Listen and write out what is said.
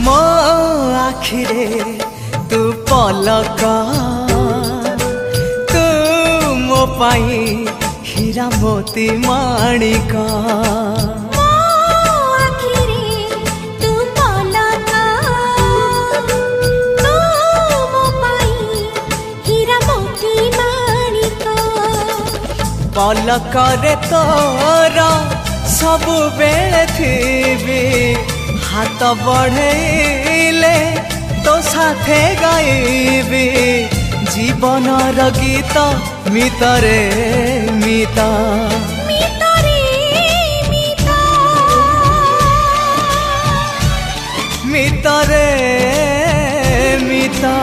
मो आखिरे तू पलक तू मो पाई हीरा मोती माणिक पलकरे तोर सबु बेले थी हाथ बढ़ेले तो साथे गाइबी जीवनर गीत मितरे मिता मितरे मिता।